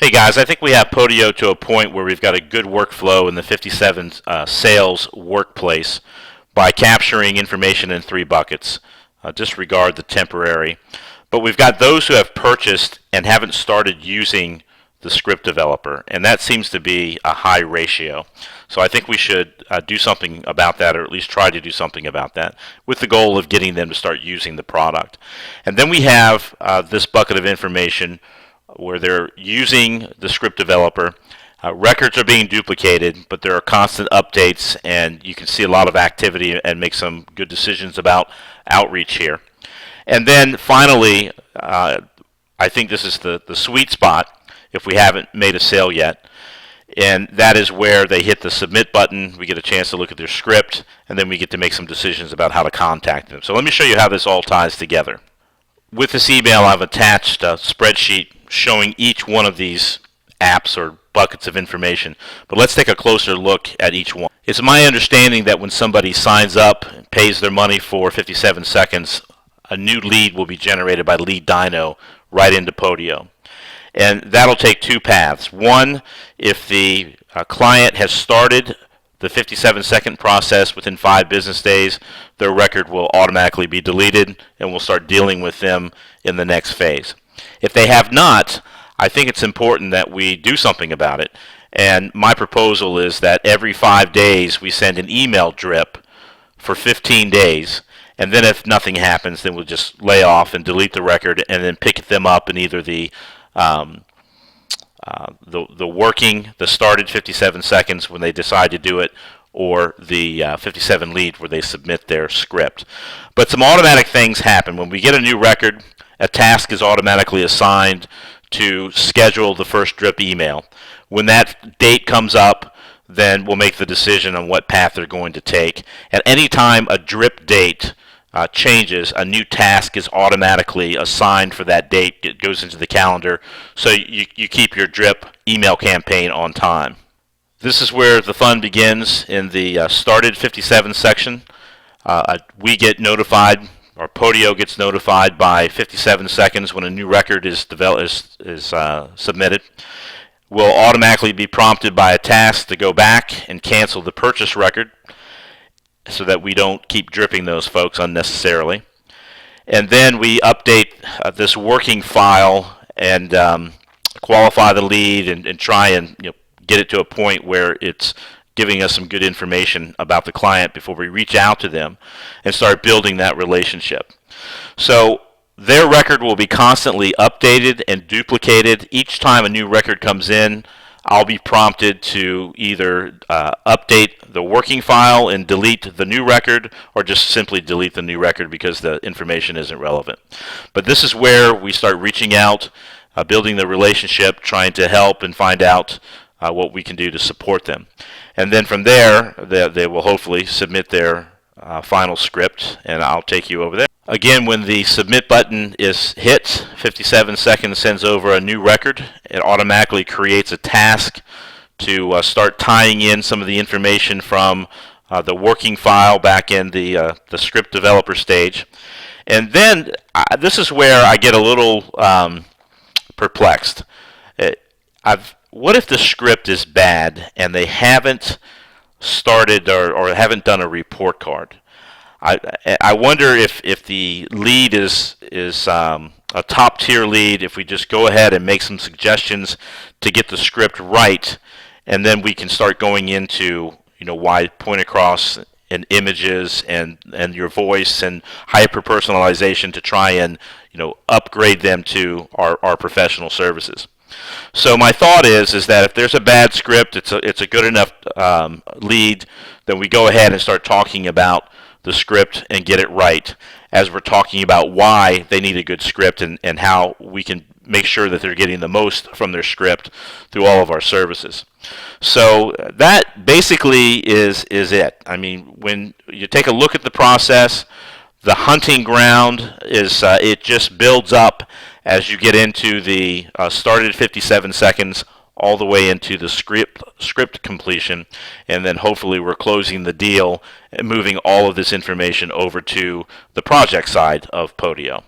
Hey guys, I think we have Podio to a point where we've got a good workflow in the 57 sales workplace by capturing information in three buckets. Disregard the temporary. But we've got those who have purchased and haven't started using the script developer, and that seems to be a high ratio. So I think we should do something about that, or at least try to do something about that, with the goal of getting them to start using the product. And then we have this bucket of information where they're using the script developer. Records are being duplicated, but there are constant updates, and you can see a lot of activity and make some good decisions about outreach here. And then finally, I think this is the sweet spot if we haven't made a sale yet. And that is where they hit the submit button. We get a chance to look at their script, and then we get to make some decisions about how to contact them. So let me show you how this all ties together. With this email, I've attached a spreadsheet showing each one of these apps or buckets of information. But let's take a closer look at each one. It's my understanding that when somebody signs up and pays their money for 57 seconds, a new lead will be generated by Lead Dino right into Podio. And that'll take two paths. One, if the client has started the 57-second process within 5 business days, their record will automatically be deleted, and we'll start dealing with them in the next phase. If they have not, I think it's important that we do something about it. And my proposal is that every 5 days we send an email drip for 15 days, and then if nothing happens, then we'll just lay off and delete the record, and then pick them up in either the started 57 seconds when they decide to do it, or the 57 lead where they submit their script. But some automatic things happen. When we get a new record, a task is automatically assigned to schedule the first drip email. When that date comes up, then we'll make the decision on what path they're going to take. At any time a drip date changes, a new task is automatically assigned for that date. It goes into the calendar, so you keep your drip email campaign on time. This is where the fun begins in the started 57 section. We get notified, or Podio gets notified by 57 seconds when a new record is submitted. We'll automatically be prompted by a task to go back and cancel the purchase record, so that we don't keep dripping those folks unnecessarily. And then we update this working file and qualify the lead and try and get it to a point where it's giving us some good information about the client before we reach out to them and start building that relationship. So their record will be constantly updated and duplicated. Each time a new record comes in, I'll be prompted to either update the working file and delete the new record, or just simply delete the new record because the information isn't relevant. But this is where we start reaching out, building the relationship, trying to help and find out what we can do to support them. And then from there, they will hopefully submit their final script, and I'll take you over there. Again, when the submit button is hit, 57 seconds sends over a new record. It automatically creates a task to start tying in some of the information from the working file back in the script developer stage. And then this is where I get a little perplexed. What if the script is bad and they haven't started or haven't done a report card? I wonder if the lead is a top tier lead, if we just go ahead and make some suggestions to get the script right, and then we can start going into why point across and images and your voice and hyper personalization to try and upgrade them to our professional services. So my thought is that if there's a bad script, it's a good enough lead, then we go ahead and start talking about the script and get it right, as we're talking about why they need a good script and how we can make sure that they're getting the most from their script through all of our services. So that basically is it. I mean, when you take a look at the process, the hunting ground is it just builds up as you get into the started 57 seconds all the way into the script completion, and then hopefully we're closing the deal and moving all of this information over to the project side of Podio.